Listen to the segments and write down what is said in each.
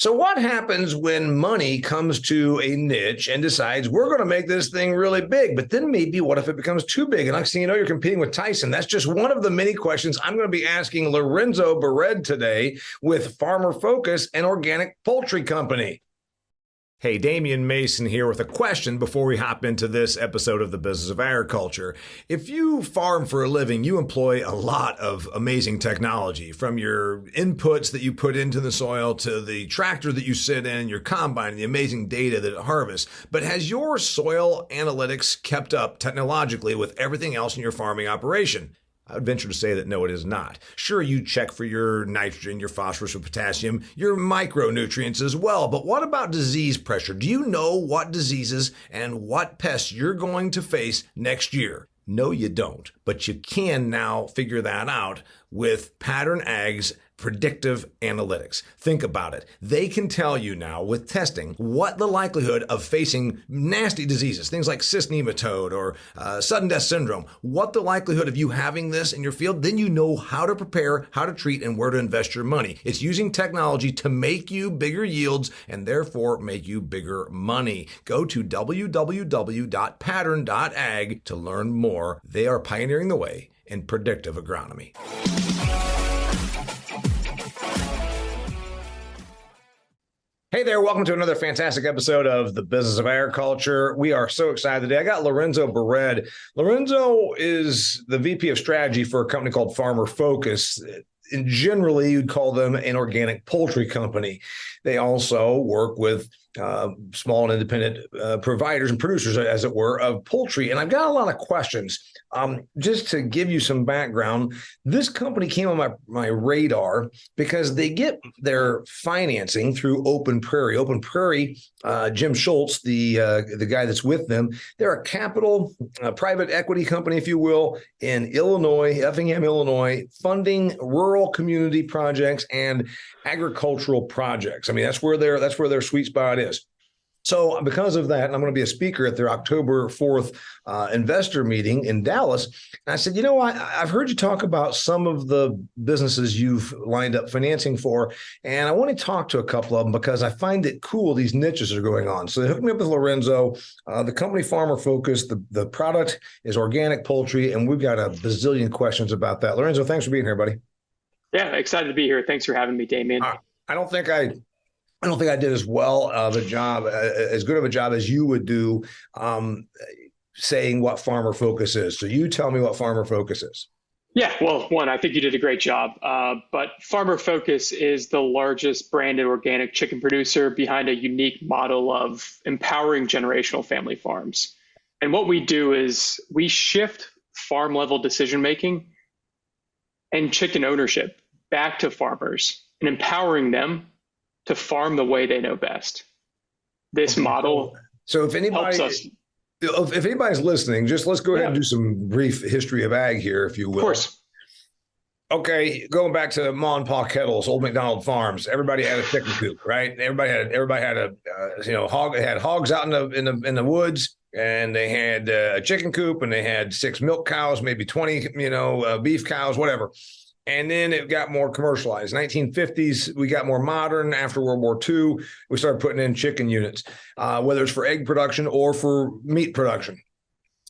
So what happens when money comes to a niche and decides we're going to make this thing really big, but then maybe what if it becomes too big? And next thing you know, you're competing with Tyson. That's just one of the many questions I'm going to be asking Lorenzo Bared today with Farmer Focus, an organic poultry company. Hey, Damian Mason here with a question before we hop into this episode of the Business of Agriculture. If you farm for a living, you employ a lot of amazing technology, from your inputs that you put into the soil to the tractor that you sit in, your combine, the amazing data that it harvests. But has your soil analytics kept up technologically with everything else in your farming operation? I would venture to say that no, it is not. Sure, you check for your nitrogen, your phosphorus, your potassium, your micronutrients as well. But what about disease pressure? Do you know what diseases and what pests you're going to face next year? No, you don't. But you can now figure that out with Pattern Ag's predictive analytics. Think about it. They can tell you now with testing what the likelihood of facing nasty diseases, things like cyst nematode or sudden death syndrome, what the likelihood of you having this in your field, then you know how to prepare, how to treat, and where to invest your money. It's using technology to make you bigger yields and therefore make you bigger money. Go to www.pattern.ag to learn more. They are pioneering the way in predictive agronomy. Hey there, welcome to another fantastic episode of the Business of Agriculture. We are so excited today. I got Lorenzo Bared. Lorenzo is the VP of strategy for a company called Farmer Focus. And generally, you'd call them an organic poultry company. They also work with small and independent providers and producers, as it were, of poultry. And I've got a lot of questions. Just to give you some background, this company came on my radar because they get their financing through Open Prairie. Open Prairie, Jim Schultz, the guy that's with them, they're a capital private equity company, if you will, in Illinois, Effingham, Illinois, funding rural community projects and agricultural projects. I mean, that's where their sweet spot is. So because of that, and I'm going to be a speaker at their October 4th investor meeting in Dallas. And I said, you know, I've heard you talk about some of the businesses you've lined up financing for, and I want to talk to a couple of them because I find it cool these niches are going on. So they hooked me up with Lorenzo, the company Farmer Focus. The product is organic poultry, and we've got a bazillion questions about that. Lorenzo, thanks for being here, buddy. Yeah, excited to be here. Thanks for having me, Damian. I don't think I did as well of a job, as good of a job as you would do, saying what Farmer Focus is. So you tell me what Farmer Focus is. Yeah, well, one, I think you did a great job. But Farmer Focus is the largest branded organic chicken producer behind a unique model of empowering generational family farms. And what we do is we shift farm level decision making and chicken ownership back to farmers and empowering them to farm the way they know best. This model. So if anybody's listening, just let's go ahead and do some brief history of ag here, if you will. Of course. Okay, going back to Ma and Pa Kettle's, old McDonald farms. Everybody had a chicken coop, right? Everybody had a hog. They had hogs out in the woods, and they had a chicken coop, and they had 6 milk cows, maybe 20, beef cows, whatever. And then it got more commercialized. 1950s, we got more modern. After World War II, we started putting in chicken units, whether it's for egg production or for meat production.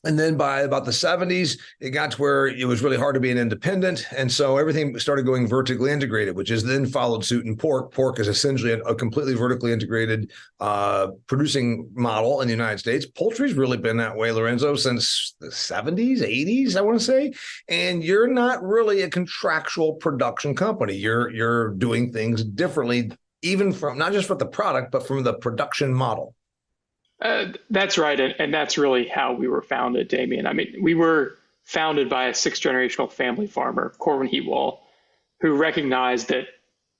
And then by about the 70s, it got to where it was really hard to be an independent. And so everything started going vertically integrated, which is then followed suit in pork. Pork is essentially a completely vertically integrated producing model in the United States. Poultry's really been that way, Lorenzo, since the 70s, 80s, I want to say. And you're not really a contractual production company. You're doing things differently, even from not just for the product, but from the production model. That's right. And that's really how we were founded, Damian. I mean, we were founded by a 6th-generational family farmer, Corwin Heatwall, who recognized that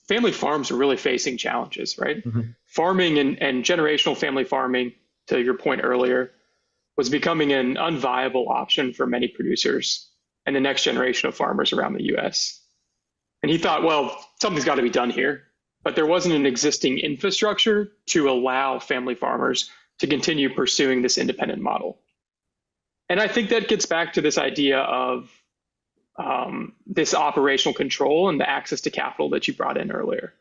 family farms are really facing challenges, right? Mm-hmm. Farming and generational family farming, to your point earlier, was becoming an unviable option for many producers and the next generation of farmers around the U.S. And he thought, well, something's got to be done here. But there wasn't an existing infrastructure to allow family farmers to continue pursuing this independent model. And I think that gets back to this idea of this operational control and the access to capital that you brought in earlier.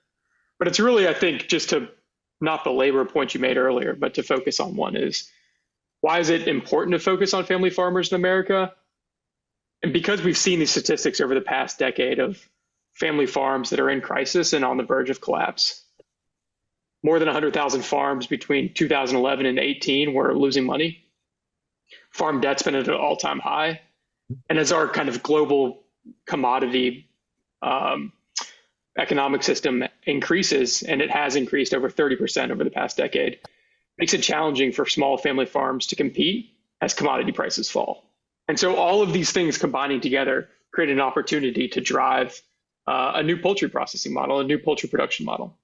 But it's really, I think, just to not belabor a point you made earlier, but to focus on one is why is it important to focus on family farmers in America? And because we've seen these statistics over the past decade of family farms that are in crisis and on the verge of collapse. More than 100,000 farms between 2011 and 18 were losing money. Farm debt's been at an all-time high. And as our kind of global commodity economic system increases, and it has increased over 30% over the past decade, makes it challenging for small family farms to compete as commodity prices fall. And so all of these things combining together create an opportunity to drive a new poultry processing model, a new poultry production model.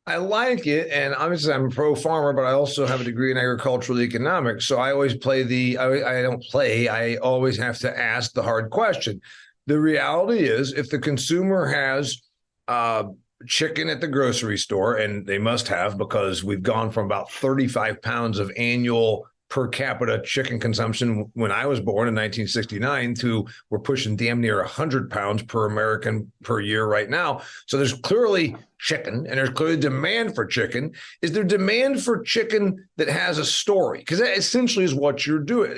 I like it, and obviously I'm a pro farmer, but I also have a degree in agricultural economics. So I always play I don't play, I always have to ask the hard question. The reality is, if the consumer has chicken at the grocery store, and they must have, because we've gone from about 35 pounds of annual per capita chicken consumption when I was born in 1969 to we're pushing damn near 100 pounds per American per year right now. So there's clearly chicken, and there's clearly demand for chicken. Is there demand for chicken that has a story? Because that essentially is what you're doing.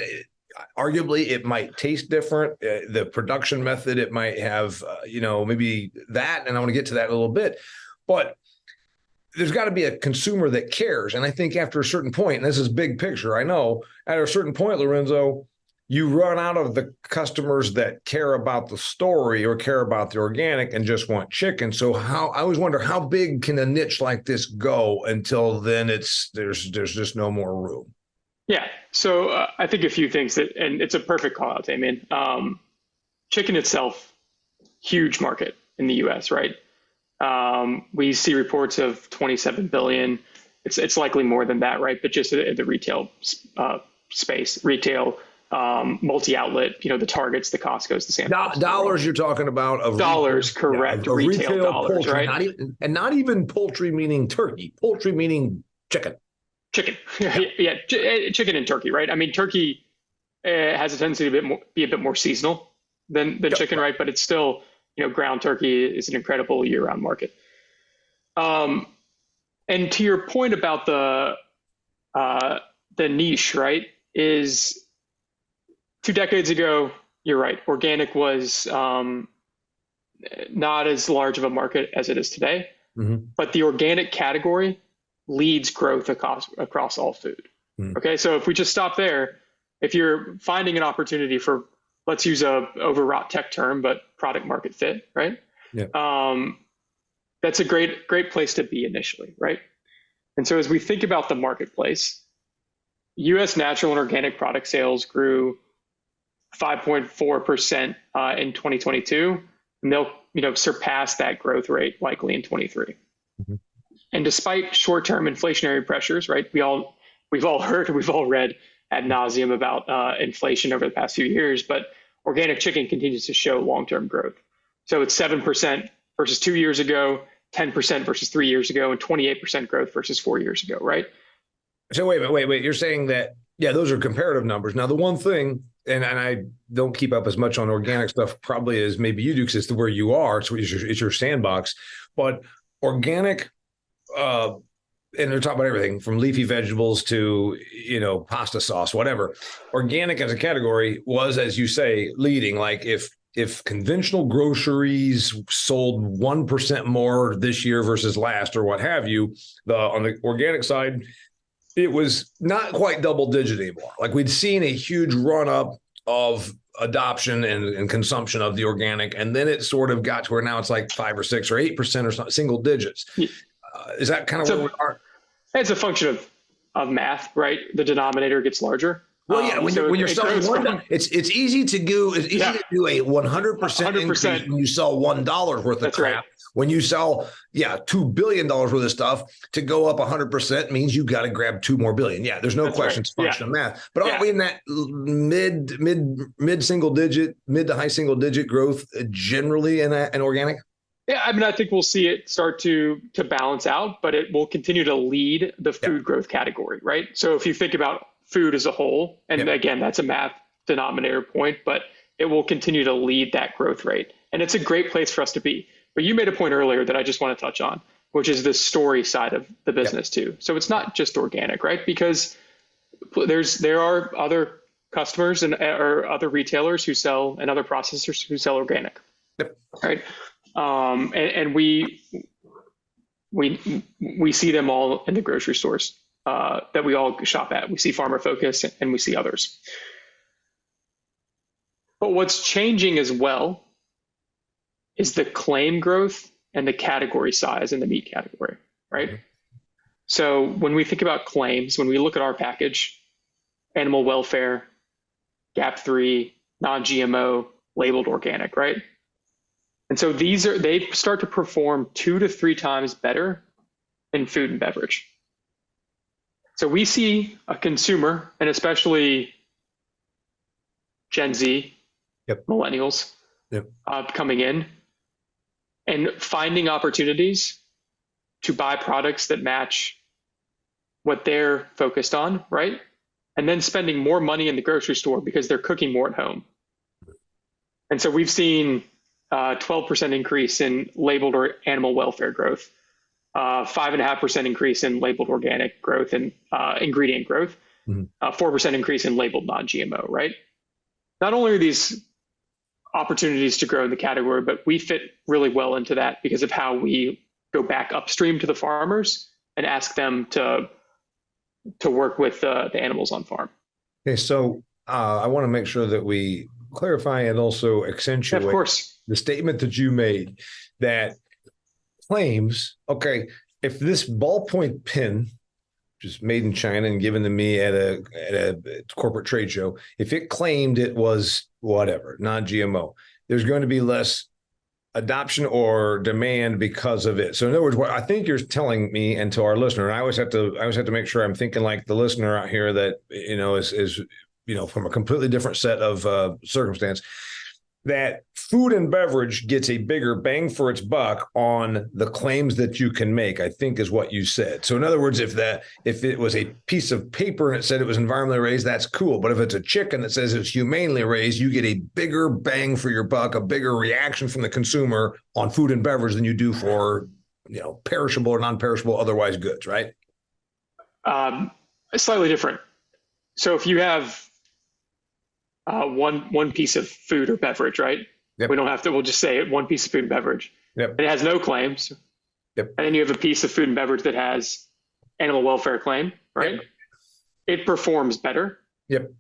Arguably, it might taste different. The production method, it might have, maybe that, and I want to get to that in a little bit. But there's got to be a consumer that cares. And I think after a certain point, and this is big picture, I know, at a certain point, Lorenzo, you run out of the customers that care about the story or care about the organic and just want chicken. So I always wonder, how big can a niche like this go until then there's just no more room? Yeah. So I think a few things and it's a perfect call out, Damian. Chicken itself, huge market in the US, right? We see reports of 27 billion. It's likely more than that, right? But just the retail space, retail, multi-outlet, the Targets, the Costco's, the Sam's. Dollars you're talking about of dollars, retail, correct? Yeah, retail dollars, poultry, right? Not even poultry meaning turkey. Poultry meaning chicken. Chicken, yeah, chicken and turkey, right? I mean, turkey has a tendency to be a bit more seasonal than chicken, right? But it's still, ground turkey is an incredible year-round market. And to your point about the niche, right, is 2 decades ago, you're right, organic was not as large of a market as it is today, but the organic category leads growth across all food. Okay, so if we just stop there, if you're finding an opportunity for, let's use a overwrought tech term, but product market fit, right? Yeah. That's a great place to be initially, right? And so as we think about the marketplace, U.S. natural and organic product sales grew 5.4% in 2022, and they'll surpass that growth rate likely in 23. And despite short-term inflationary pressures, right? We've all heard, we've all read ad nauseum about inflation over the past few years, but organic chicken continues to show long-term growth. So it's 7% versus 2 years ago, 10% versus 3 years ago, and 28% growth versus 4 years ago, right? So wait. You're saying that, yeah, those are comparative numbers. Now, the one thing, and I don't keep up as much on organic stuff probably as maybe you do, because it's where you are, it's your sandbox, but organic, and they're talking about everything from leafy vegetables to, pasta sauce, whatever. Organic as a category was, as you say, leading. Like if conventional groceries sold 1% more this year versus last or what have you, on the organic side, it was not quite double digit anymore. Like we'd seen a huge run up of adoption and consumption of the organic. And then it sort of got to where now it's like 5 or 6 or 8% or something, single digits. Is that kind of where we are? It's a function of math, right? The denominator gets larger. Well, yeah. When you're selling $1, it's easy to do. It's easy to do a 100% increase when you sell $1 worth of crap. Right. When you sell, $2 billion worth of stuff, to go up 100% means you got to grab 2 more billion. Yeah, there's no question. It's a function of math. But aren't we in that mid single digit, mid to high single digit growth generally in organic? Yeah, I mean, I think we'll see it start to balance out, but it will continue to lead the food growth category, right? So if you think about food as a whole, and again, that's a math denominator point, but it will continue to lead that growth rate. And it's a great place for us to be. But you made a point earlier that I just want to touch on. which is the story side of the business too. So it's not just organic, right? Because there are other customers or other retailers who sell, and other processors who sell organic, right? And we see them all in the grocery stores that we all shop at. We see Farmer Focus and we see others. But what's changing as well is the claim growth and the category size in the meat category, right? Mm-hmm. So when we think about claims, when we look at our package, animal welfare, GAP3, non-GMO, labeled organic, right? And so they start to perform 2 to 3 times better in food and beverage. So we see a consumer, and especially Gen Z, millennials, coming in and finding opportunities to buy products that match what they're focused on, right? And then spending more money in the grocery store because they're cooking more at home. And so we've seen 12% increase in labeled or animal welfare growth, 5.5% increase in labeled organic growth and ingredient growth, 4% increase in labeled non-GMO, right? Not only are these opportunities to grow in the category, but we fit really well into that because of how we go back upstream to the farmers and ask them to work with the animals on farm. Okay, so I want to make sure that we clarify and also accentuate of course. The statement that you made that claims, okay, if this ballpoint pen, which is made in China and given to me at a corporate trade show, if it claimed it was whatever, non-GMO, there's going to be less adoption or demand because of it. So in other words, what I think you're telling me and to our listener, and I always have to make sure I'm thinking like the listener out here that, is from a completely different set of circumstance, that food and beverage gets a bigger bang for its buck on the claims that you can make, I think is what you said. So in other words, if it was a piece of paper and it said it was environmentally raised, that's cool. But if it's a chicken that says it's humanely raised, you get a bigger bang for your buck, a bigger reaction from the consumer on food and beverage than you do for, perishable or non-perishable otherwise goods, right? Slightly different. So if you have one piece of food or beverage, right? Yep. We don't have to, we'll just say it, one piece of food and beverage. Yep. And it has no claims. Yep. And then you have a piece of food and beverage that has animal welfare claim, right? Yep. It performs better. Yep.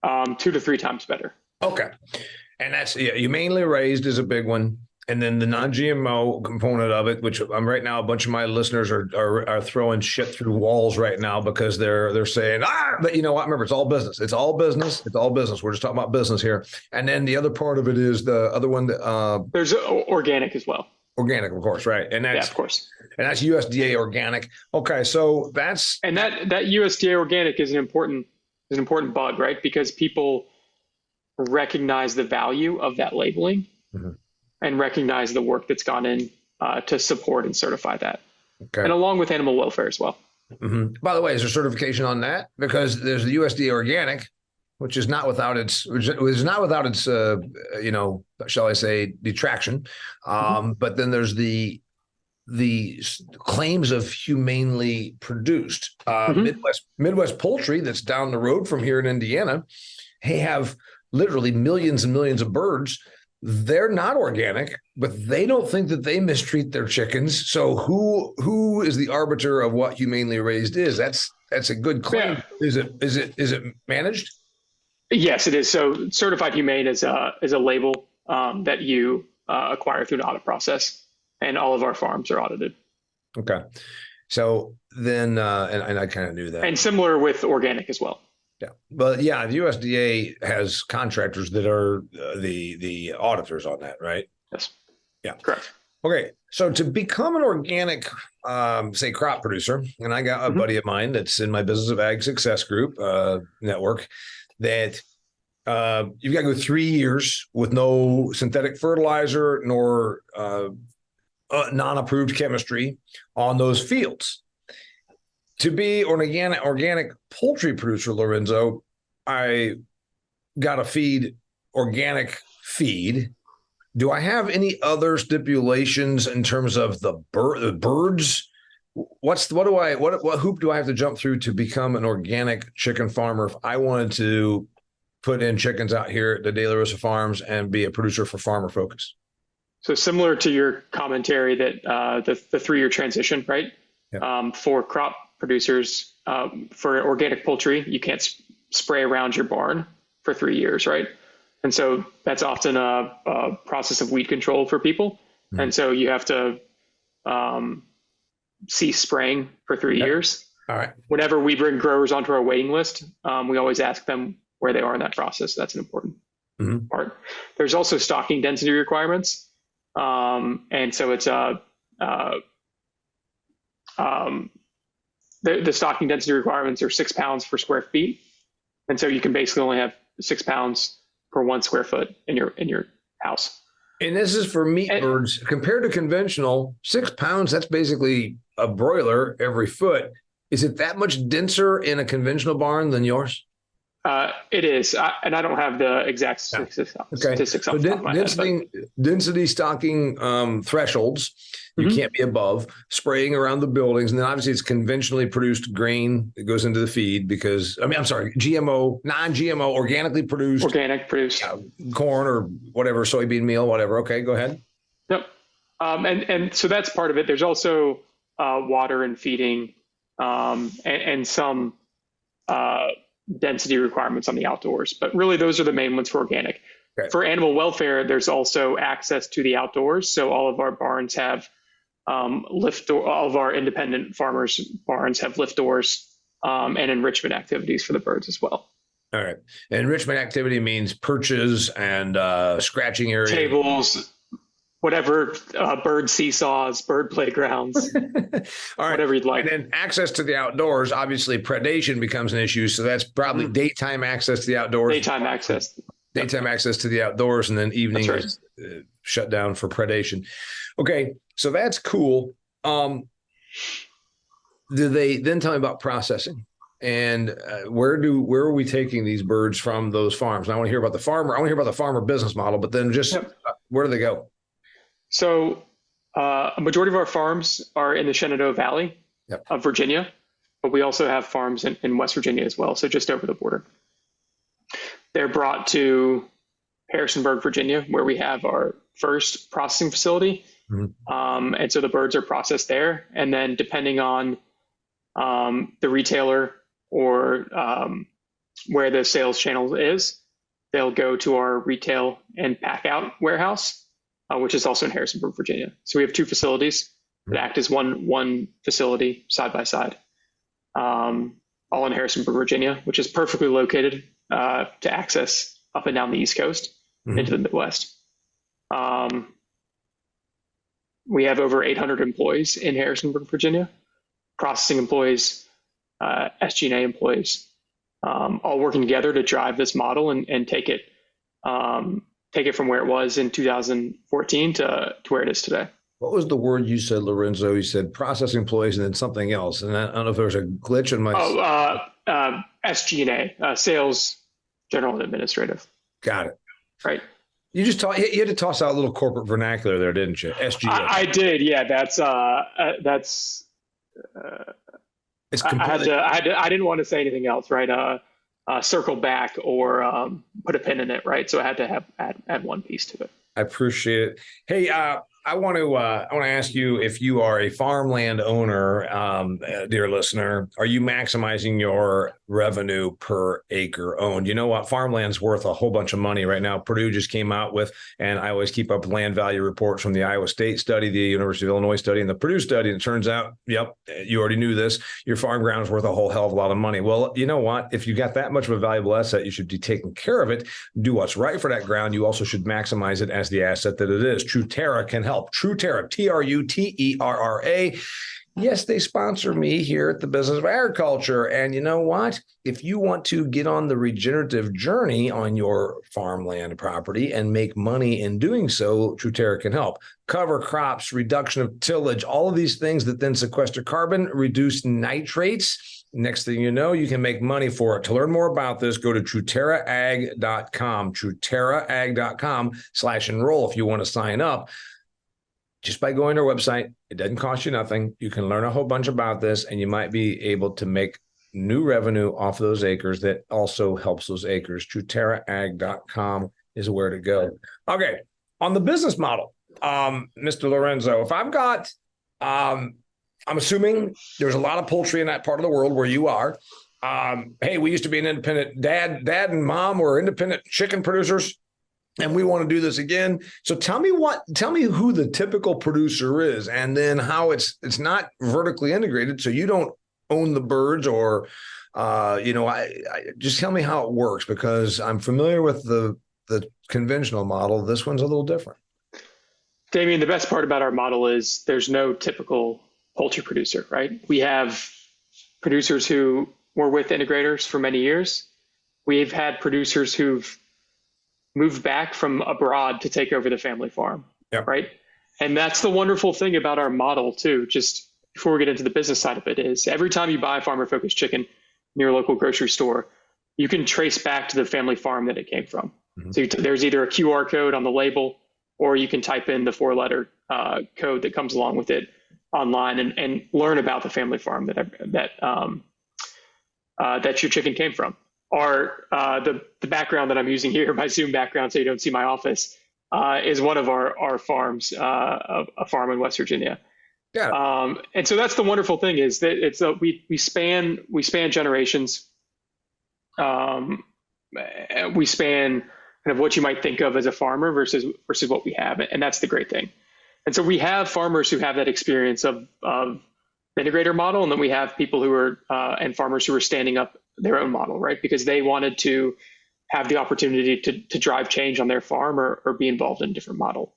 2 to 3 times better. Okay. And that's, humanely raised is a big one. And then the non-GMO component of it, which I'm right now, a bunch of my listeners are throwing shit through walls right now because they're saying, but you know what? Remember, it's all business. It's all business. It's all business. We're just talking about business here. And then the other part of it is the other one that there's organic as well. Organic, of course, right? And that's of course. And that's USDA organic. Okay, so that's that USDA organic is an important bug, right? Because people recognize the value of that labeling. Mm-hmm. And recognize the work that's gone in to support and certify that. Okay. And along with animal welfare as well. Mm-hmm. By the way, is there certification on that? Because there's the USDA organic, which is not without its, shall I say, detraction. But then there's the claims of humanely produced. Midwest Poultry, that's down the road from here in Indiana, they have literally millions and millions of birds. They're not organic, but they don't think that they mistreat their chickens. So who is the arbiter of what humanely raised is? That's a good claim. Yeah. Is it managed? Yes, it is. So certified humane is a label that you acquire through an audit process, and all of our farms are audited. Okay. So then, and I kind of knew that. And similar with organic as well. Yeah, but the USDA has contractors that are the auditors on that, right? Yes. Yeah. Correct. Okay, so to become an organic, say, crop producer, and I got a buddy of mine that's in my Business of Ag Success Group network that you've got to go 3 years with no synthetic fertilizer nor non-approved chemistry on those fields. To be an organic poultry producer, Lorenzo, I got to feed organic feed Do I have any other stipulations in terms of the birds? What hoop do I have to jump through to become an organic chicken farmer if I wanted to put in chickens out here at the De La Rosa Farms and be a producer for Farmer Focus? So similar to your commentary that the 3-year transition, right? Yeah. For crop producers, for organic poultry, you can't spray around your barn for 3 years, right? And so that's often a process of weed control for people. Mm-hmm. And so you have to cease spraying for 3 years. All right. Whenever we bring growers onto our waiting list, we always ask them where they are in that process. That's an important part. There's also stocking density requirements. And so it's the stocking density requirements are 6 pounds per square feet. And so you can basically only have 6 pounds per 1 square foot in your house. And this is for meat birds compared to conventional. 6 pounds, that's basically a broiler every foot. Is it that much denser in a conventional barn than yours? It is, and I don't have the exact statistics off the top of my head. Density stocking thresholds, you can't be above. Spraying around the buildings, and then obviously it's conventionally produced grain that goes into the feed because, GMO, non-GMO, organic produced corn or whatever, soybean meal, whatever. Okay, go ahead. Yep. And so that's part of it. There's also water and feeding and some density requirements on the outdoors, but really those are the main ones for organic. Okay. For animal welfare, there's also access to the outdoors. So all of our barns have all of our independent farmers' barns have lift doors and enrichment activities for the birds as well. All right. Enrichment activity means perches and scratching areas. Tables, whatever, bird seesaws, bird playgrounds, all right, whatever you'd like. And then access to the outdoors, obviously predation becomes an issue. So that's probably daytime access to the outdoors. Daytime access to the outdoors, and then evening is shut down for predation. Okay, so that's cool. Do they then tell me about processing? And where are we taking these birds from those farms? And I want to hear about the farmer. I want to hear about the farmer business model, but then just where do they go? So a majority of our farms are in the Shenandoah Valley of Virginia, but we also have farms in West Virginia as well, so just over the border. They're brought to Harrisonburg, Virginia, where we have our first processing facility. And so the birds are processed there. And then depending on the retailer or where the sales channel is, they'll go to our retail and pack out warehouse, which is also in Harrisonburg, Virginia. So we have 2 facilities that act as one facility side by side, all in Harrisonburg, Virginia, which is perfectly located to access up and down the East Coast into the Midwest. We have over 800 employees in Harrisonburg, Virginia, processing employees, SG&A employees, all working together to drive this model and take it from where it was in 2014 to where it is today. What was the word you said, Lorenzo? You said processing employees and then something else. And I don't know if there was a glitch in my... SG&A, sales, general and administrative. Got it. Right. You had to toss out a little corporate vernacular there, didn't you? SG&A. I did. Yeah. It's completely... I didn't want to say anything else, right? Circle back or put a pin in it, right? So I had to add one piece to it. I appreciate it. Hey, I want to ask you, if you are a farmland owner, dear listener, are you maximizing your revenue per acre owned? You know what? Farmland's worth a whole bunch of money right now. Purdue just came out with, and I always keep up with land value reports from the Iowa State study, the University of Illinois study, and the Purdue study. And it turns out, yep, you already knew this, your farm ground is worth a whole hell of a lot of money. Well, you know what? If you got that much of a valuable asset, you should be taking care of it, do what's right for that ground. You also should maximize it as the asset that it is. Truterra can help. Truterra, Truterra. Yes, they sponsor me here at the Business of Agriculture. And you know what? If you want to get on the regenerative journey on your farmland property and make money in doing so, Truterra can help. Cover crops, reduction of tillage, all of these things that then sequester carbon, reduce nitrates. Next thing you know, you can make money for it. To learn more about this, go to truterraag.com, truterraag.com/enroll if you want to sign up. Just by going to our website, it doesn't cost you nothing. You can learn a whole bunch about this, and you might be able to make new revenue off of those acres that also helps those acres. truterraag.com is where to go. Okay, on the business model, Mr. Lorenzo, if I've got, I'm assuming there's a lot of poultry in that part of the world where you are. Hey, we used to be an independent dad and mom were independent chicken producers, and we want to do this again. So tell me who the typical producer is, and then how it's not vertically integrated. So you don't own the birds, or I just tell me how it works, because I'm familiar with the conventional model. This one's a little different. Damian, the best part about our model is there's no typical poultry producer, right? We have producers who were with integrators for many years. We've had producers who've moved back from abroad to take over the family farm, right? And that's the wonderful thing about our model too, just before we get into the business side of it, is every time you buy farmer-focused chicken in your local grocery store, you can trace back to the family farm that it came from. Mm-hmm. So there's either a QR code on the label, or you can type in the 4-letter code that comes along with it online and learn about the family farm that your chicken came from. Or the background that I'm using here, my Zoom background, so you don't see my office, is one of our farms, a farm in West Virginia. Yeah. And so that's the wonderful thing, is that it's we span generations. We span kind of what you might think of as a farmer versus what we have, and that's the great thing. And so we have farmers who have that experience of the integrator model, and then we have people who are and farmers who are standing up their own model, right? Because they wanted to have the opportunity to drive change on their farm or be involved in a different model.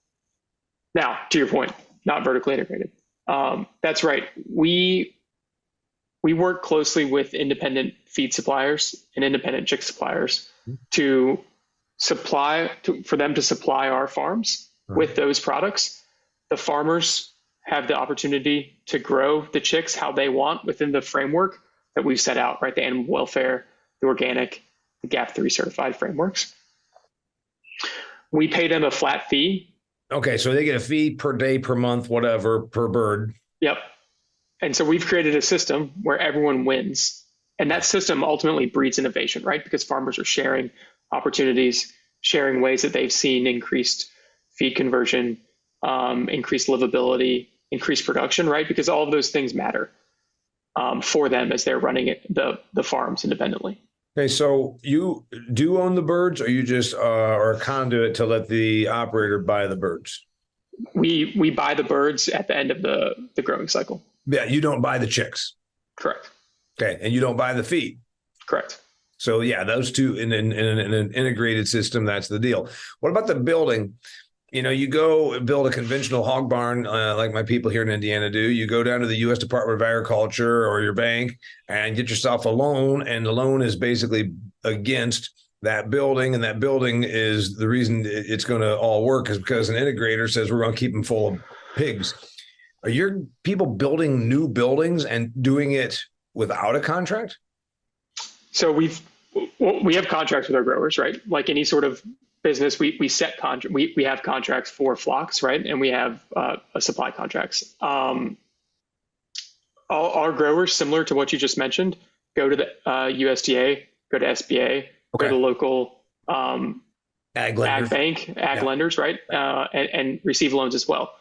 Now, to your point, not vertically integrated. That's right. We work closely with independent feed suppliers and independent chick suppliers for them to supply our farms with those products. The farmers have the opportunity to grow the chicks how they want within the framework that we've set out, right? The animal welfare, the organic, the GAP3 certified frameworks. We pay them a flat fee. Okay, so they get a fee per day, per month, whatever, per bird. Yep. And so we've created a system where everyone wins. And that system ultimately breeds innovation, right? Because farmers are sharing opportunities, sharing ways that they've seen increased feed conversion, increased livability, increased production, right? Because all of those things matter for them as they're running the farms independently. Okay, so you do own the birds, or you just are a conduit to let the operator buy the birds? We buy the birds at the end of the growing cycle. Yeah, you don't buy the chicks. Correct. Okay, and you don't buy the feed. Correct. So yeah, those two in an integrated system, that's the deal. What about the building? You go build a conventional hog barn like my people here in Indiana do. You go down to the U.S. Department of Agriculture or your bank and get yourself a loan, and the loan is basically against that building, and that building is the reason it's going to all work is because an integrator says we're going to keep them full of pigs. Are your people building new buildings and doing it without a contract? So we have contracts with our growers, right? Like any sort of business, we set contract. We have contracts for flocks, right? And we have supply contracts. Our growers, similar to what you just mentioned, go to the USDA, go to SBA, go to local ag lenders, right? And receive loans as well.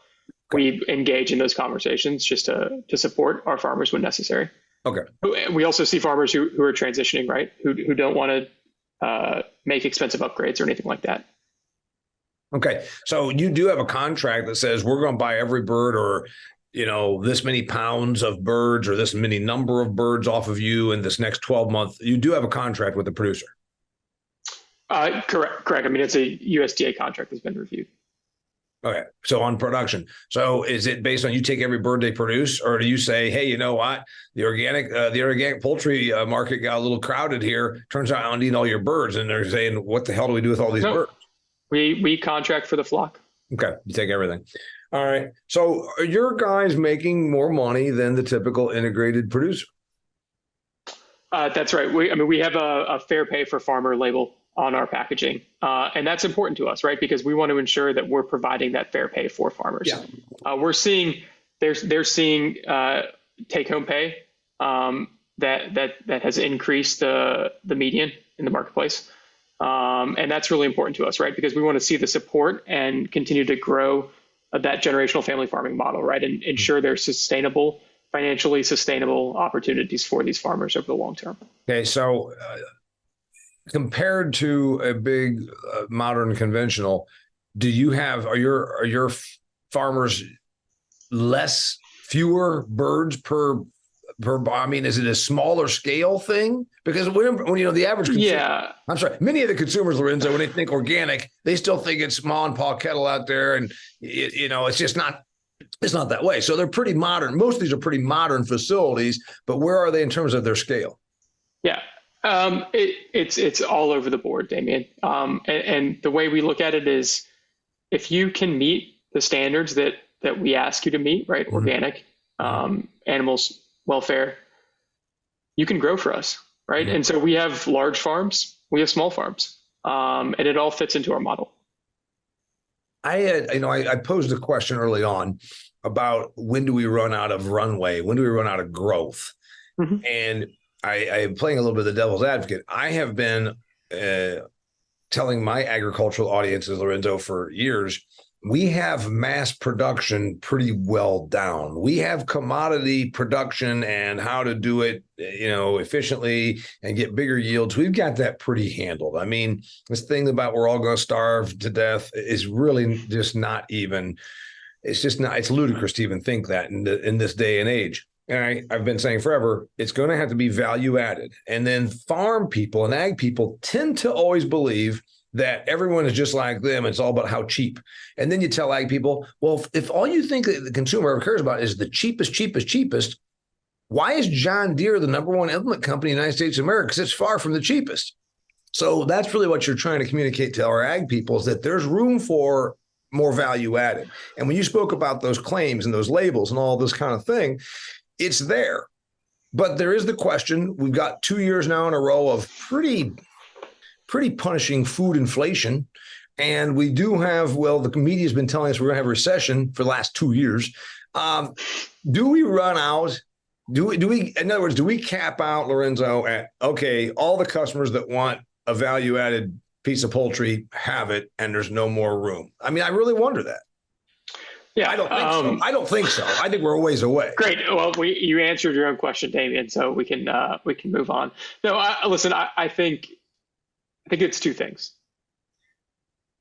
Okay. We engage in those conversations just to support our farmers when necessary. Okay. We also see farmers who are transitioning, right? Who don't want to make expensive upgrades or anything like that. Okay. So you do have a contract that says we're going to buy every bird, or, this many pounds of birds, or this many number of birds off of you in this next 12 months. You do have a contract with the producer. Correct. I mean, it's a USDA contract that's been reviewed. Okay. So on production. So is it based on you take every bird they produce, or do you say, hey, you know what? The organic poultry market got a little crowded here. Turns out I don't need all your birds. And they're saying, what the hell do we do with all these No, birds? we contract for the flock. Okay. You take everything. All right. So are your guys making more money than the typical integrated producer? That's right. We have a fair pay for farmer label on our packaging, and that's important to us, right? Because we want to ensure that we're providing that fair pay for farmers. Yeah. We're seeing they're seeing take home pay that has increased the median in the marketplace, and that's really important to us, right? Because we want to see the support and continue to grow that generational family farming model, right? And ensure there's financially sustainable opportunities for these farmers over the long term. Okay. So compared to a big modern conventional, are your farmers fewer birds per? I mean, is it a smaller scale thing? Because when the average consumer, Yeah, I'm sorry, many of the consumers, Lorenzo, when they think organic, they still think it's mom and pa kettle out there, and it's just not. It's not that way. So they're pretty modern. Most of these are pretty modern facilities, but where are they in terms of their scale? yeah. It's all over the board, Damian. And the way we look at it is, if you can meet the standards that we ask you to meet, right? Mm-hmm. Organic, animals welfare, you can grow for us, right? Mm-hmm. And so we have large farms, we have small farms, and it all fits into our model. I posed a question early on about when do we run out of runway? When do we run out of growth? Mm-hmm. And I am playing a little bit of the devil's advocate. I have been telling my agricultural audiences, Lorenzo, for years, we have mass production pretty well down. We have commodity production and how to do it, efficiently and get bigger yields. We've got that pretty handled. I mean, this thing about we're all going to starve to death is really just not even. It's ludicrous to even think that in this day and age. And I've been saying forever, it's going to have to be value added. And then farm people and ag people tend to always believe that everyone is just like them. It's all about how cheap. And then you tell ag people, well, if all you think that the consumer ever cares about is the cheapest, why is John Deere the number one implement company in the United States of America? Because it's far from the cheapest. So that's really what you're trying to communicate to our ag people, is that there's room for more value added. And when you spoke about those claims and those labels and all this kind of thing, it's there. But there is the question, we've got 2 years now in a row of pretty punishing food inflation. And we do have, the media has been telling us we're going to have a recession for the last 2 years. Do we run out? Do we, in other words, do we cap out, Lorenzo, at, okay, all the customers that want a value added piece of poultry have it and there's no more room? I mean, I really wonder that. Yeah, I don't think so. I think we're a ways away. Great. Well, you answered your own question, Damian, so we can move on. No, listen, I think it's two things.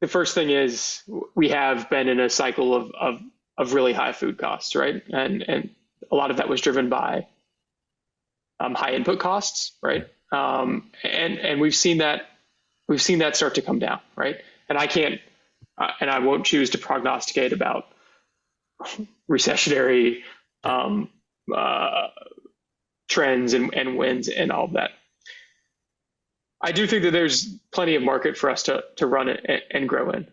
The first thing is we have been in a cycle of really high food costs, right? And a lot of that was driven by high input costs, right? And we've seen that start to come down, right? And I won't choose to prognosticate about recessionary trends and wins and all of that. I do think that there's plenty of market for us to run it and grow in.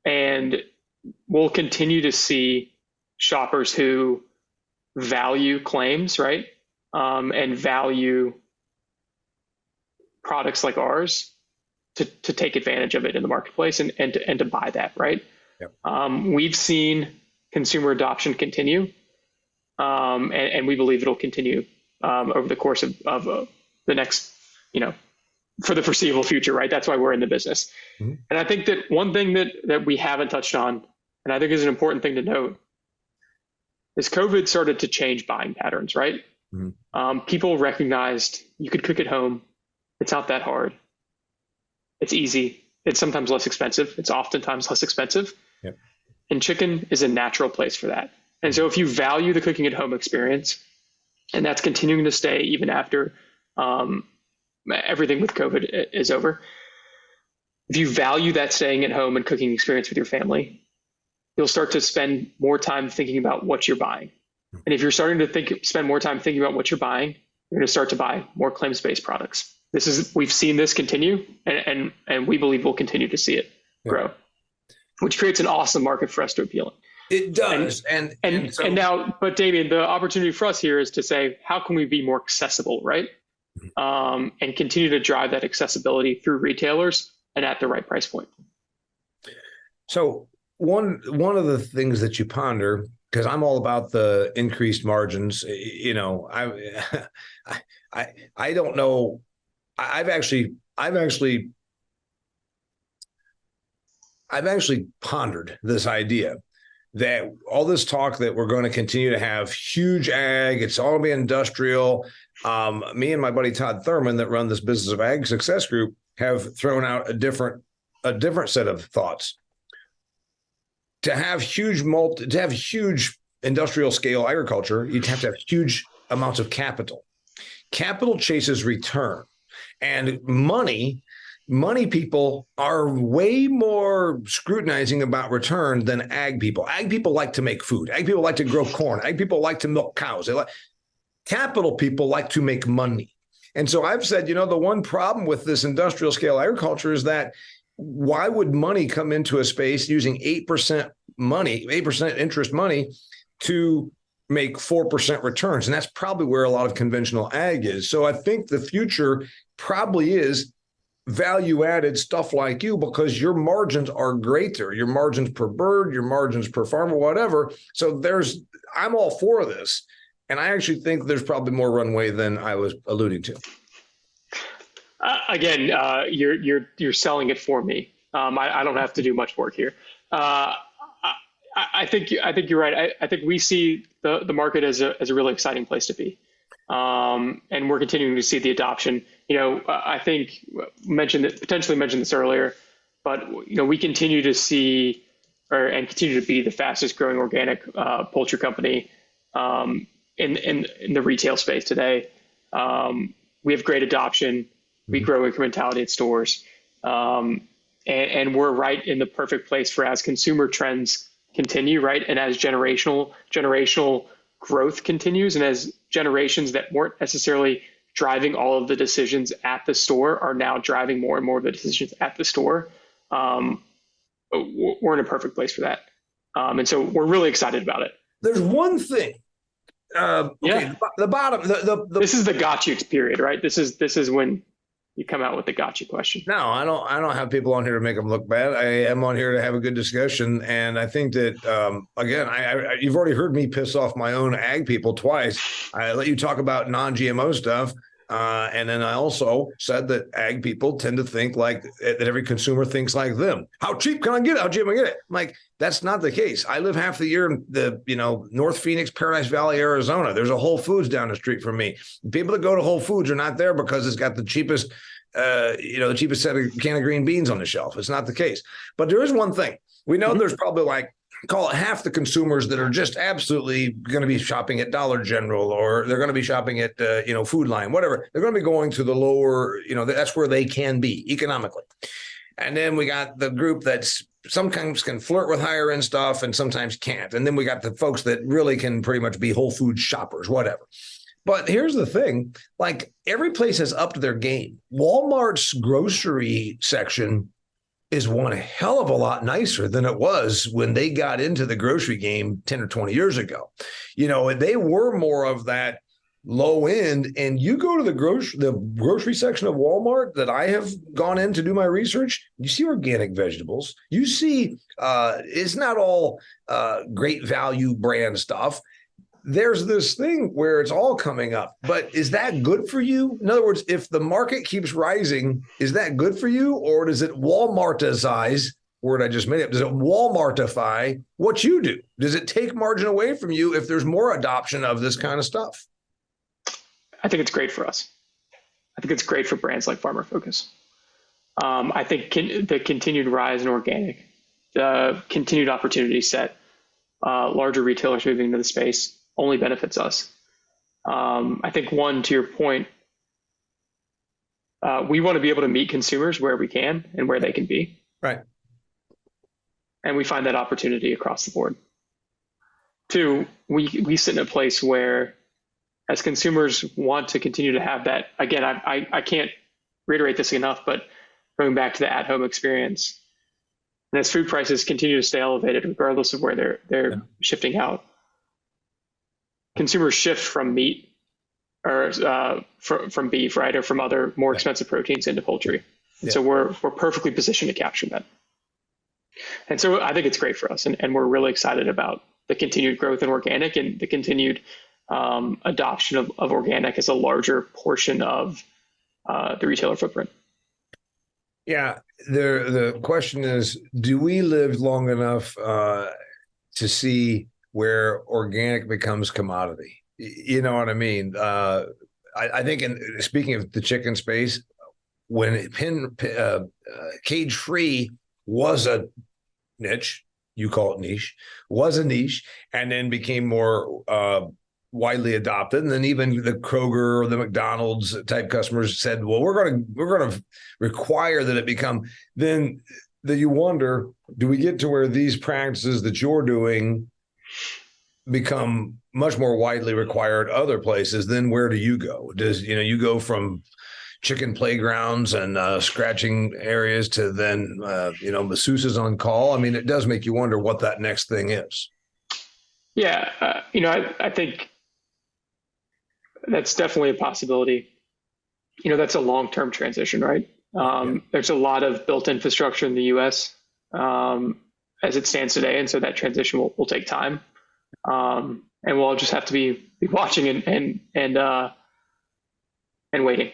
And we'll continue to see shoppers who value claims, right? And value products like ours to take advantage of it in the marketplace and to buy that, right? Yep. We've seen consumer adoption continue, and we believe it'll continue over the course of the next, for the foreseeable future, right? That's why we're in the business. Mm-hmm. And I think that one thing that we haven't touched on, and I think is an important thing to note, is COVID started to change buying patterns, right? Mm-hmm. People recognized you could cook at home. It's not that hard. It's easy. It's sometimes less expensive. It's oftentimes less expensive. Yep. And chicken is a natural place for that. And so if you value the cooking at home experience, and that's continuing to stay even after everything with COVID is over, if you value that staying at home and cooking experience with your family, you'll start to spend more time thinking about what you're buying. And if you're starting to spend more time thinking about what you're buying, you're going to start to buy more claims-based products. We've seen this continue, and we believe we'll continue to see it grow, which creates an awesome market for us to appeal in. It does. And now, but Damian, the opportunity for us here is to say, how can we be more accessible, right? And continue to drive that accessibility through retailers and at the right price point. So one of the things that you ponder, because I'm all about the increased margins, I don't know. I've actually pondered this idea that all this talk that we're going to continue to have huge ag, it's all going to be industrial. Me and my buddy Todd Thurman that run this Business of Ag Success Group have thrown out a different set of thoughts. To have huge industrial scale agriculture, you'd have to have huge amounts of capital. Capital chases return, and money people are way more scrutinizing about return than ag people. Ag people like to make food. Ag people like to grow corn. Ag people like to milk cows. Capital people like to make money. And so I've said, the one problem with this industrial scale agriculture is that why would money come into a space using 8% interest money to make 4% returns? And that's probably where a lot of conventional ag is. So I think the future probably is value-added stuff like you, because your margins are greater, your margins per bird, your margins per farmer, whatever. So I'm all for this. And I actually think there's probably more runway than I was alluding to. Again, you're selling it for me. I don't have to do much work here. I think you're right. I think we see the market as a really exciting place to be, and we're continuing to see the adoption. I think potentially mentioned this earlier, but we continue to see and continue to be the fastest growing organic poultry company in the retail space today. We have great adoption. We grow incrementality at stores, and we're right in the perfect place for as consumer trends continue, right, and as generational growth continues, and as generations that weren't necessarily driving all of the decisions at the store are now driving more and more of the decisions at the store. We're in a perfect place for that, and so we're really excited about it. There's one thing. The bottom. This is the gotcha period, right? This is when you come out with the gotcha question. No, I don't have people on here to make them look bad. I am on here to have a good discussion. And I think that, again, you've already heard me piss off my own ag people twice. I let you talk about non-GMO stuff. And then I also said that ag people tend to think like that every consumer thinks like them. How cheap can I get it? How cheap can I get it? I'm like, that's not the case. I live half the year in the, North Phoenix, Paradise Valley, Arizona. There's a Whole Foods down the street from me. People that go to Whole Foods are not there because it's got the cheapest, the cheapest set of can of green beans on the shelf. It's not the case. But there is one thing. We know there's probably call it half the consumers that are just absolutely going to be shopping at Dollar General, or they're going to be shopping at, Food Line, whatever. They're going to be going to the lower, that's where they can be economically. And then we got the group that's sometimes can flirt with higher end stuff and sometimes can't. And then we got the folks that really can pretty much be Whole Foods shoppers, whatever. But here's the thing, every place has upped their game. Walmart's grocery section is one hell of a lot nicer than it was when they got into the grocery game 10 or 20 years ago. They were more of that low end. And you go to the grocery section of Walmart that I have gone in to do my research, you see organic vegetables. You see it's not all great value brand stuff. There's this thing where it's all coming up, but is that good for you? In other words, if the market keeps rising, is that good for you? Or does it Walmartize, word I just made up, does it Walmartify what you do? Does it take margin away from you if there's more adoption of this kind of stuff? I think it's great for us. I think it's great for brands like Farmer Focus. I think the continued rise in organic, the continued opportunity set, larger retailers moving into the space only benefits us. I think to your point, we want to be able to meet consumers where we can and where they can be. Right. And we find that opportunity across the board. Two, we sit in a place where as consumers want to continue to have that, again, I can't reiterate this enough, but going back to the at-home experience, and as food prices continue to stay elevated, regardless of where they're shifting out, consumers shift from meat or from beef, right, or from other more expensive proteins into poultry. Yeah. So we're perfectly positioned to capture that. And so I think it's great for us, and we're really excited about the continued growth in organic and the continued adoption of organic as a larger portion of the retailer footprint. Yeah, the question is, do we live long enough to see where organic becomes commodity? You know what I mean? I think, speaking of the chicken space, when cage-free was a niche, you call it niche, was a niche, and then became more widely adopted, and then even the Kroger or the McDonald's type customers said, "Well, we're going to require that it become." Then you wonder, do we get to where these practices that you're doing become much more widely required other places? Then where do you go? Does you go from chicken playgrounds and scratching areas to then masseuses on call? I mean, it does make you wonder what that next thing is. Yeah, I think that's definitely a possibility. That's a long-term transition, right? There's a lot of built infrastructure in the U.S. As it stands today, and so that transition will take time, and we'll just have to be watching and waiting.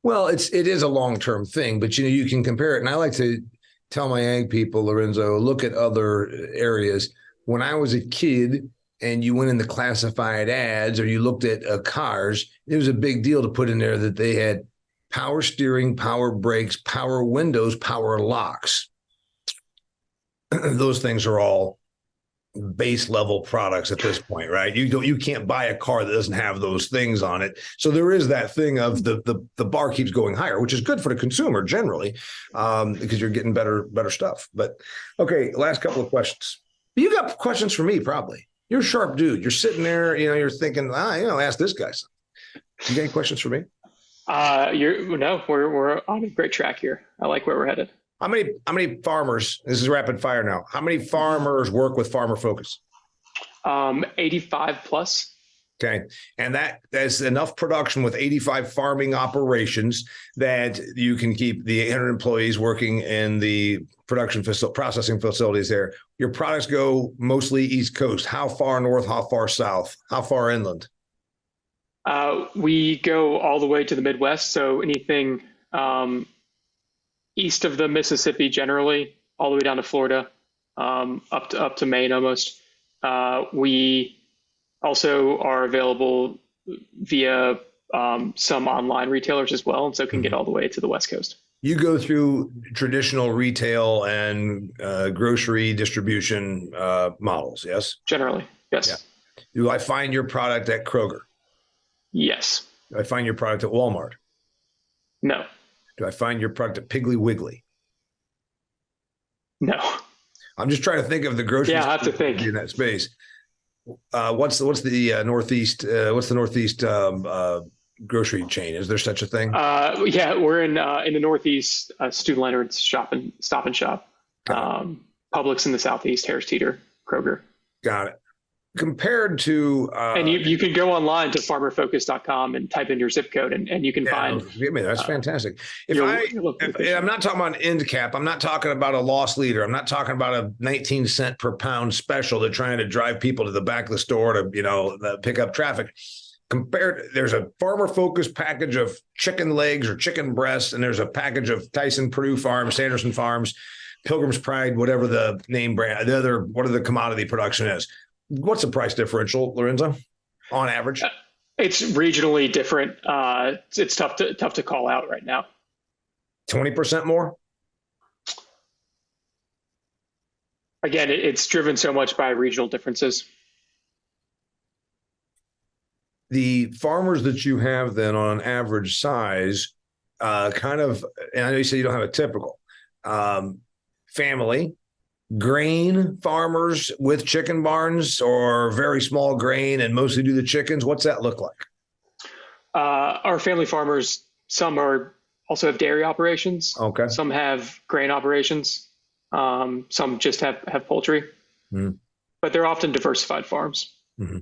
Well, it is a long-term thing, but you can compare it, and I like to tell my ag people, Lorenzo, look at other areas. When I was a kid, and you went in the classified ads or you looked at cars, it was a big deal to put in there that they had power steering, power brakes, power windows, power locks. Those things are all base level products at this point, right? You can't buy a car that doesn't have those things on it. So there is that thing of the bar keeps going higher, which is good for the consumer generally, because you're getting better stuff. But okay, last couple of questions. You got questions for me, probably. You're a sharp dude. You're sitting there, you're thinking, ask this guy something. You got any questions for me? We're on a great track here. I like where we're headed. How many farmers, this is rapid fire now, how many farmers work with Farmer Focus? 85 plus. Okay. And that's enough production with 85 farming operations that you can keep the 800 employees working in the processing facilities there. Your products go mostly East Coast. How far north, how far south, how far inland? We go all the way to the Midwest. So anything east of the Mississippi generally, all the way down to Florida, up to Maine almost. We also are available via some online retailers as well, and so can get all the way to the West Coast. You go through traditional retail and grocery distribution models, yes? Generally, yes. Yeah. Do I find your product at Kroger? Yes. Do I find your product at Walmart? No. Do I find your product at Piggly Wiggly? No. I'm just trying to think of the grocery. Yeah, I have to think in that space. What's the Northeast? What's the Northeast grocery chain? Is there such a thing? Yeah, we're in the Northeast. Stu Leonard's Stop and Shop. Publix in the Southeast. Harris Teeter, Kroger. Got it. Compared to and you can go online to farmerfocus.com and type in your zip code and you can find. I mean, that's fantastic. I'm not talking about end cap, I'm not talking about a loss leader. I'm not talking about a 19 cent per pound special. They're trying to drive people to the back of the store to pick up traffic. There's a Farmer Focus package of chicken legs or chicken breasts, and there's a package of Tyson Purdue Farms, Sanderson Farms, Pilgrim's Pride, whatever the name brand, whatever the commodity production is. What's the price differential, Lorenzo, on average? It's regionally different. It's tough to call out right now. 20% more? Again, it's driven so much by regional differences. The farmers that you have then on an average size, and I know you say you don't have a typical family, grain farmers with chicken barns, or very small grain and mostly do the chickens? What's that look like? Our family farmers, some also have dairy operations. Okay. Some have grain operations. Some just have poultry, but they're often diversified farms. Mm-hmm.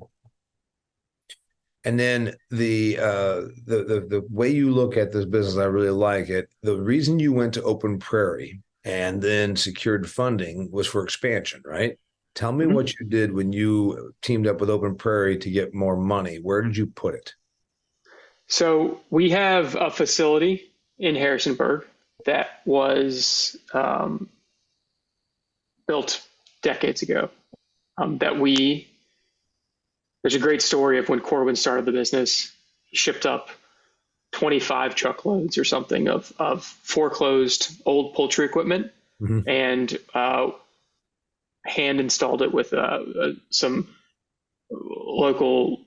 And then the way you look at this business, I really like it. The reason you went to Open Prairie and then secured funding was for expansion, right? Tell me what you did when you teamed up with Open Prairie to get more money. Where did you put it? So we have a facility in Harrisonburg that was built decades ago. There's a great story of when Corwin started the business. He shipped up 25 truckloads or something of foreclosed old poultry equipment and hand installed it with some local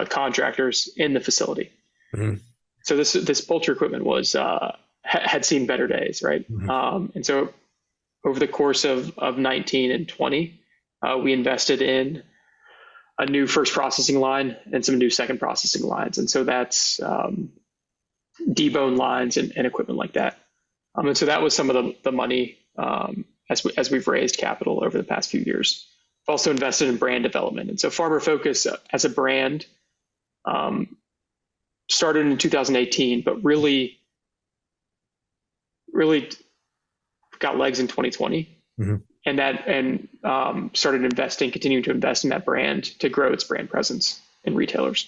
contractors in the facility. So this poultry equipment had seen better days, right? And so over the course of 19 and 20, we invested in a new first processing line and some new second processing lines. And so that's debone lines and equipment like that. And so that was some of the money as we've raised capital over the past few years. We've also invested in brand development. And so Farmer Focus as a brand started in 2018, but really got legs in 2020. And continuing to invest in that brand to grow its brand presence in retailers.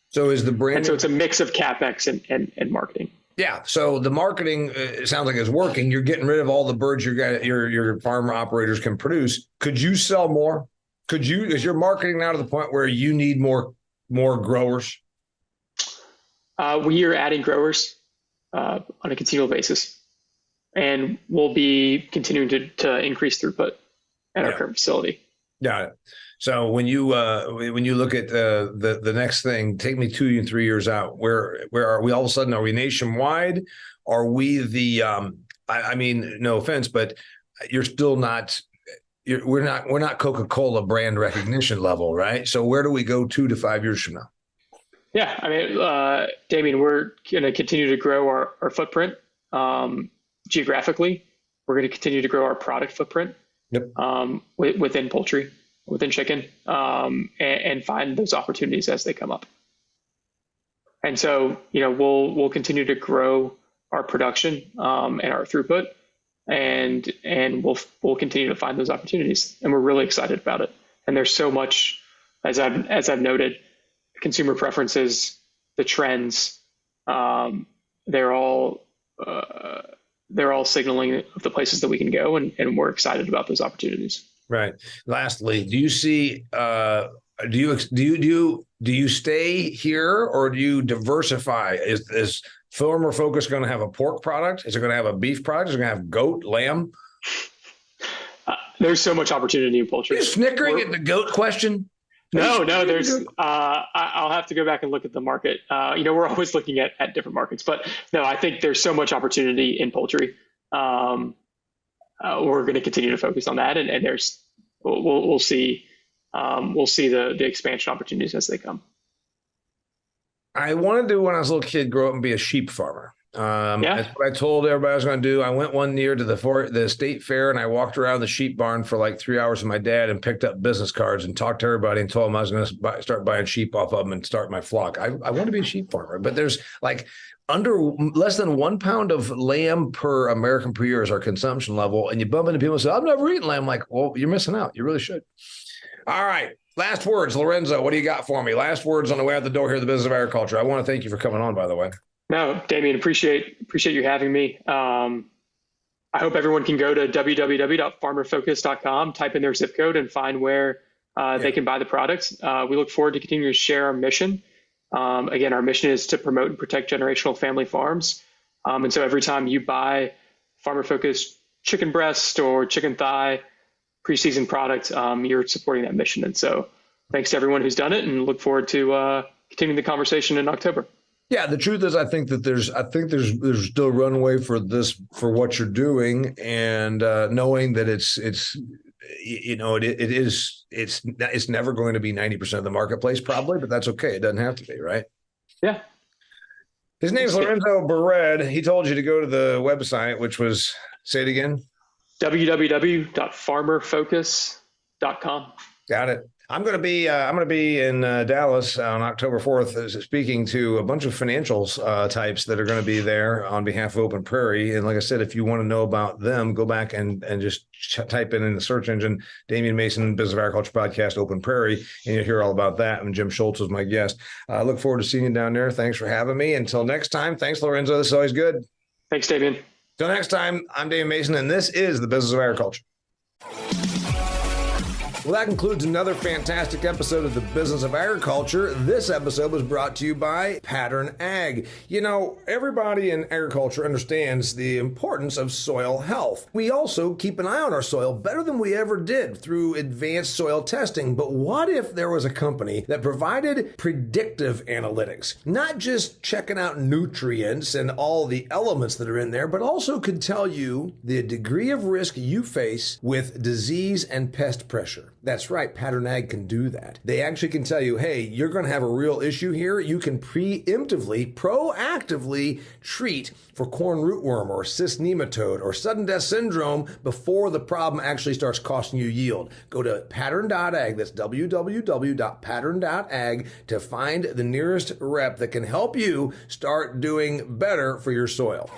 So is the brand? And so it's a mix of CapEx and marketing. Yeah. So the marketing sounds like it's working. You're getting rid of all the birds your farmer operators can produce. Could you sell more? Is your marketing now to the point where you need more growers? We are adding growers on a continual basis. And we'll be continuing to increase throughput at our current facility. Got it. So when you look at the next thing, take me 2 and 3 years out. Where are we? All of a sudden, are we nationwide? Are we the? I mean, no offense, but you're still not. We're not Coca-Cola brand recognition level, right? So where do we go 2 to 5 years from now? Yeah, I mean, Damian, we're going to continue to grow our footprint. Geographically, we're going to continue to grow our product footprint within poultry, within chicken, and find those opportunities as they come up. And so, we'll continue to grow our production and our throughput, and we'll continue to find those opportunities. And we're really excited about it. And there's so much, as I've noted, consumer preferences, the trends, they're all signaling of the places that we can go, and we're excited about those opportunities. Right. Lastly, do you see? Do you stay here, or do you diversify? Is Farmer Focus going to have a pork product? Is it going to have a beef product? Is it going to have goat, lamb? There's so much opportunity in poultry. Are you snickering at the goat question? No. There's. I'll have to go back and look at the market. We're always looking at different markets, but no, I think there's so much opportunity in poultry. We're going to continue to focus on that, and we'll see the expansion opportunities as they come. I wanted to, when I was a little kid, grow up and be a sheep farmer. That's what I told everybody I was going to do. I went one year to the state fair, and I walked around the sheep barn for like 3 hours with my dad and picked up business cards and talked to everybody and told them I was going to start buying sheep off of them and start my flock. I want to be a sheep farmer, but there's like less than 1 pound of lamb per American per year is our consumption level. And you bump into people and say, I've never eaten lamb. I'm like, well, you're missing out. You really should. All right. Last words, Lorenzo, what do you got for me? Last words on the way out the door here at the Business of Agriculture. I want to thank you for coming on, by the way. No, Damian, appreciate you having me. I hope everyone can go to www.farmerfocus.com, type in their zip code, and find where they can buy the products. We look forward to continuing to share our mission. Again, our mission is to promote and protect generational family farms. And so every time you buy Farmer Focus chicken breast or chicken thigh pre-seasoned product, you're supporting that mission. And so thanks to everyone who's done it, and look forward to continuing the conversation in October. Yeah, the truth is, I think there's still runway for what you're doing, and knowing that it's it's never going to be 90% of the marketplace probably, but that's okay. It doesn't have to be, right? Yeah. His name's Lorenzo Bared. He told you to go to the website, which was, say it again, www.farmerfocus.com. Got it. I'm going to be in Dallas on October 4th, speaking to a bunch of financials types that are going to be there on behalf of Open Prairie. And like I said, if you want to know about them, go back and just type in the search engine, Damian Mason, Business of Agriculture Podcast, Open Prairie, and you'll hear all about that. And Jim Schultz was my guest. I look forward to seeing you down there. Thanks for having me. Until next time, thanks, Lorenzo. This is always good. Thanks, Damian. Till next time, I'm Damian Mason, and this is the Business of Agriculture. Well, that concludes another fantastic episode of the Business of Agriculture. This episode was brought to you by Pattern Ag. You know, everybody in agriculture understands the importance of soil health. We also keep an eye on our soil better than we ever did through advanced soil testing. But what if there was a company that provided predictive analytics, not just checking out nutrients and all the elements that are in there, but also could tell you the degree of risk you face with disease and pest pressure? That's right, Pattern Ag can do that. They actually can tell you, hey, you're going to have a real issue here. You can proactively treat for corn rootworm or cyst nematode or sudden death syndrome before the problem actually starts costing you yield. Go to pattern.ag, that's www.pattern.ag, to find the nearest rep that can help you start doing better for your soil.